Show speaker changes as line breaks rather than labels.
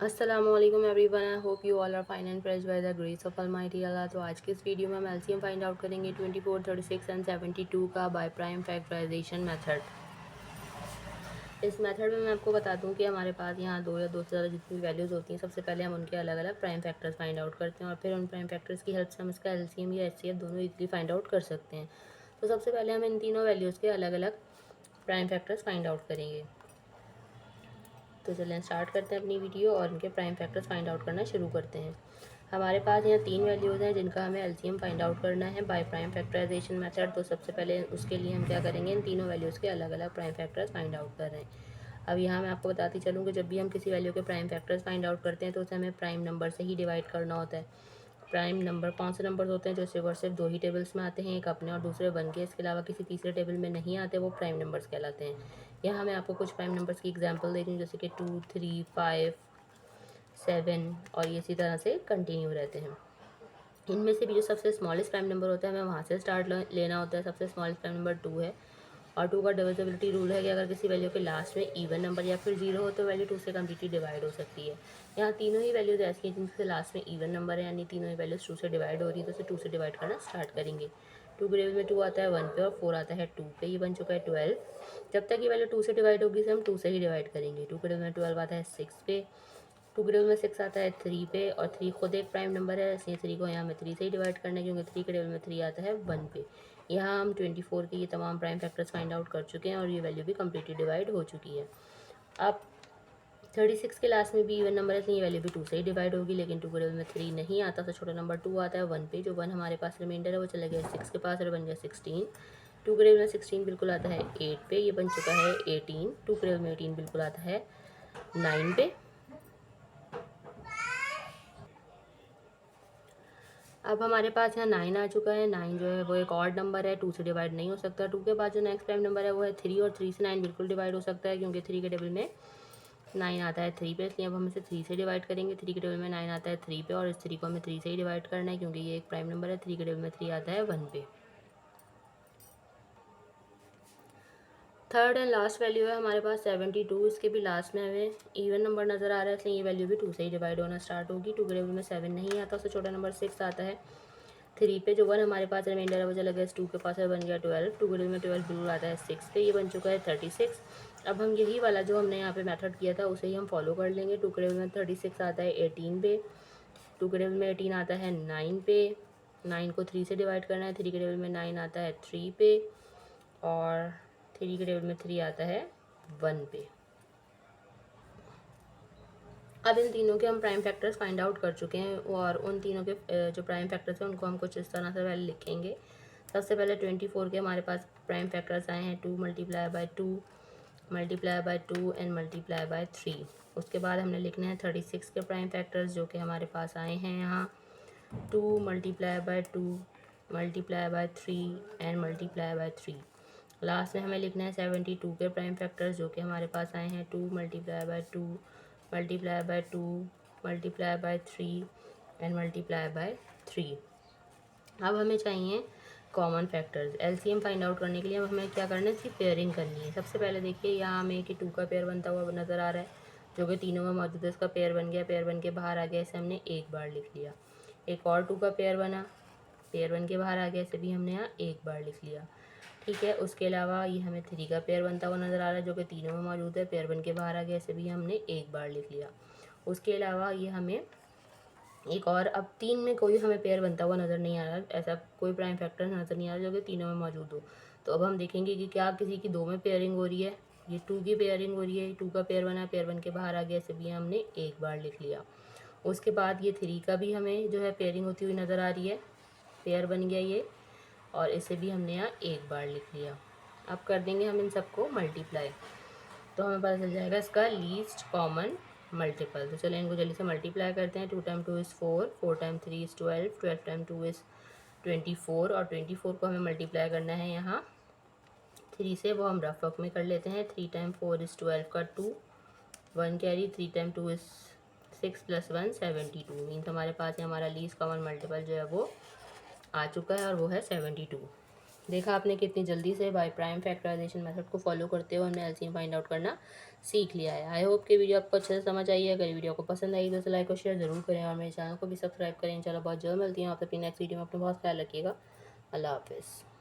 अस्सलामुअलैकुम everyone, I hope you all are fine and fresh by the grace of almighty Allah. तो आज की इस वीडियो में हम एलसीएम फाइंड आउट करेंगे 24, 36 एंड 72 का बाय प्राइम फैक्टराइजेशन मेथड। इस मेथड में मैं आपको बता दूं कि हमारे पास यहाँ दो या दो से ज़्यादा जितनी वैल्यूज़ होती हैं, सबसे पहले हम उनके अलग अलग प्राइम फैक्टर्स फाइंड आउट करते हैं और फिर उन प्राइम फैक्टर्स की हेल्प से हम इसका एलसीएम या एचसीएफ दोनों इजीली फाइंड आउट कर सकते हैं। तो सबसे पहले हम इन तीनों वैल्यूज़ के अलग अलग प्राइम फैक्टर्स फाइंड आउट करेंगे। तो चलें स्टार्ट करते हैं अपनी वीडियो और इनके प्राइम फैक्टर्स फाइंड आउट करना शुरू करते हैं। हमारे पास यहाँ तीन वैल्यूज़ हैं जिनका हमें एलसीएम फाइंड आउट करना है बाय प्राइम फैक्टराइजेशन मेथड। तो सबसे पहले उसके लिए हम क्या करेंगे, इन तीनों वैल्यूज़ के अलग अलग प्राइम फैक्टर्स फाइंड आउट कर रहे हैं। अब यहाँ मैं आपको बताती चलूँ कि जब भी हम किसी वैल्यू के प्राइम फैक्टर्स फाइंड आउट करते हैं तो उसे हमें प्राइम नंबर से ही डिवाइड करना होता है। प्राइम नंबर कौन से नंबर्स होते हैं जो सिर्फ और सिर्फ दो ही टेबल्स में आते हैं, एक अपने और दूसरे वन के, इसके अलावा किसी तीसरे टेबल में नहीं आते, वो प्राइम नंबर्स कहलाते हैं। यहाँ मैं आपको कुछ प्राइम नंबर्स की एग्जांपल दे रही हूँ, जैसे कि 2, 3, 5, 7 और ये इसी तरह से कंटिन्यू रहते हैं। इनमें से भी जो सबसे स्मॉलेस्ट प्राइम नंबर होता है हमें वहाँ से स्टार्ट लेना होता है। सबसे स्मॉलेस्ट प्राइम नंबर 2 है और 2 का डिविजिबिलिटी रूल है कि अगर किसी वैल्यू के लास्ट में इवन नंबर या फिर जीरो हो तो वैल्यू 2 से कम्प्लीटली डिवाइड हो सकती है। यहाँ तीनों ही वैल्यूज ऐसी हैं जिनके लास्ट में इवन नंबर है, यानी तीनों ही वैल्यूज 2 से डिवाइड हो रही है, तो उसे 2 से डिवाइड करना स्टार्ट करेंगे। 2 के टेबल में 2 आता है 1 पे और 4 आता है 2 पे, ये बन चुका है 12। जब तक ये वैल्यू 2 से डिवाइड होगी इसे हम 2 से ही डिवाइड करेंगे। 2 के टेबल में 12 आता है 6 पे, 2 के टेबल में 6 आता है 3 पे और 3 खुद एक प्राइम नंबर है, इसलिए 3 को यहाँ में 3 से ही डिवाइड करना है क्योंकि 3 के टेबल में 3 आता है 1 पे। यहाँ हम 24 के ये तमाम प्राइम फैक्टर्स फाइंड आउट कर चुके हैं और ये वैल्यू भी कम्प्लीटली डिवाइड हो चुकी है। अब 36 के लास्ट में भी इवन नंबर है, इसलिए ये वैल्यू भी 2 से ही डिवाइड होगी, लेकिन 2 के टेबल में 3 नहीं आता, तो छोटा नंबर 2 आता है 1 पे। जो 1 हमारे पास रिमाइंडर है वो चला गया 6 के पास और बन गया 16। 2 के टेबल में 16 बिल्कुल आता है 8 पे, ये बन चुका है 18। 2 के टेबल में 18 बिल्कुल आता है 9 पे। अब हमारे पास यहाँ 9 आ चुका है। 9 जो है वो एक ऑड नंबर है, 2 से डिवाइड नहीं हो सकता। 2 के बाद जो नेक्स्ट प्राइम नंबर है वो है 3 और 3 से 9 बिल्कुल डिवाइड हो सकता है क्योंकि 3 के टेबल में 9 आता है 3 पे, इसलिए अब हम इसे 3 से डिवाइड करेंगे। 3 के टेबल में 9 आता है 3 पे और इस 3 को हमें 3 से ही डिवाइड करना है क्योंकि ये एक प्राइम नंबर है। 3 के टेबल में 3 आता है 1 पे। थर्ड एंड लास्ट वैल्यू है हमारे पास 72। इसके भी लास्ट में हमें इवन नंबर नज़र आ रहा है, इसलिए ये वैल्यू भी 2 से ही डिवाइड होना स्टार्ट होगी। 2 के टेबल में 7 नहीं आता, उससे छोटा नंबर 6 आता है 3 पे। जो 1 हमारे पास रिमाइंडर है वो चला गया 2 के पास है, बन गया 12। 2 के टेबल में 12 बिल्कुल आता है 6 पे, ये बन चुका है 36। अब हम यही वाला जो हमने यहाँ पे मेथड किया था उसे ही हम फॉलो कर लेंगे। 2 के टेबल में 36 आता है 18 पे, 2 के टेबल में 18 आता है 9 पे, 9 को 3 से डिवाइड करना है। 3 के टेबल में 9 आता है 3 पे और 3 के टेबल में 3 आता है 1 पे। अब इन तीनों के हम प्राइम फैक्टर्स फाइंड आउट कर चुके हैं और उन तीनों के जो प्राइम फैक्टर्स हैं उनको हम कुछ इस तरह से पहले लिखेंगे। सबसे पहले 24 के हमारे पास प्राइम फैक्टर्स आए हैं 2 multiply by 2, multiply by 2 and multiply by 3। उसके बाद हमने लिखने हैं 36 के प्राइम फैक्टर्स जो कि हमारे पास आए हैं यहाँ 2 multiply by 2, multiply by 3 and multiply by 3। Last में हमें लिखना है 72 के प्राइम फैक्टर्स जो कि हमारे पास आए हैं 2 multiply by 2, multiply by 2, multiply by 3 and multiply by 3। अब हमें चाहिए common factors. LCM find out करने के लिए अब हमें क्या करना है, इसकी पेयरिंग करनी है। सबसे पहले देखिए यहाँ हमें कि 2 का पेयर बनता हुआ नज़र आ रहा है जो कि तीनों में मौजूद है। इसका पेयर बन गया, पेयर बन के बाहर आ गया, इसे हमने एक बार लिख लिया। एक और 2 का पेयर बना, पेयर बन के बाहर आ गया, इसे भी हमने यहाँ एक बार लिख लिया। ठीक है, उसके अलावा ये हमें 3 का पेयर बनता हुआ नज़र आ रहा है जो कि तीनों में मौजूद है, पेयर बन के बाहर आ गया, इसे भी हमने एक बार लिख लिया। उसके अलावा ये हमें एक और, अब 3 में कोई हमें पेयर बनता हुआ नज़र नहीं आ रहा, ऐसा कोई प्राइम फैक्टर नज़र नहीं आ रहा जो कि तीनों में मौजूद हो। तो अब हम देखेंगे कि क्या किसी की 2 में पेयरिंग हो रही है। ये 2 की पेयरिंग हो रही है, 2 का पेयर बना, पेयर बन के बाहर आ गया, इसे भी हमने एक बार लिख लिया। उसके बाद ये 3 का भी हमें जो है पेयरिंग होती हुई नज़र आ रही है, पेयर बन गया ये और इसे भी हमने यहाँ एक बार लिख लिया। अब कर देंगे हम इन सबको मल्टीप्लाई, तो हमें पता चल जाएगा इसका लीस्ट कॉमन मल्टीपल। तो चलिए इनको जल्दी से मल्टीप्लाई करते हैं। 2 time 2 is 4, 4 time 3 is 12, 12 time 2 is 24 और 24 को हमें मल्टीप्लाई करना है यहाँ 3 से, वो हम रफ वर्क में कर लेते हैं। 3 टाइम 4 इज़ 12 का 2, 1 carry, 3 time 2 is 6 plus 1 72। Means हमारे पास हमारा लीस्ट कॉमन मल्टीपल जो है वो आ चुका है और वो है 72। देखा आपने कितनी जल्दी से बाय प्राइम फैक्टराइजेशन मेथड को फॉलो करते हुए हमने एलसीएम फाइंड आउट करना सीख लिया है। आई होप कि वीडियो आपको अच्छे से समझ आई है। अगर वीडियो को पसंद आई तो इसे लाइक और शेयर जरूर करें और मेरे चैनल को भी सब्सक्राइब करें। इंशाल्लाह बहुत जल्द मिलती हैं आप अपनी नेक्स्ट वीडियो में। अपना बहुत ख्याल रखिएगा। अल्लाह हाफिज़।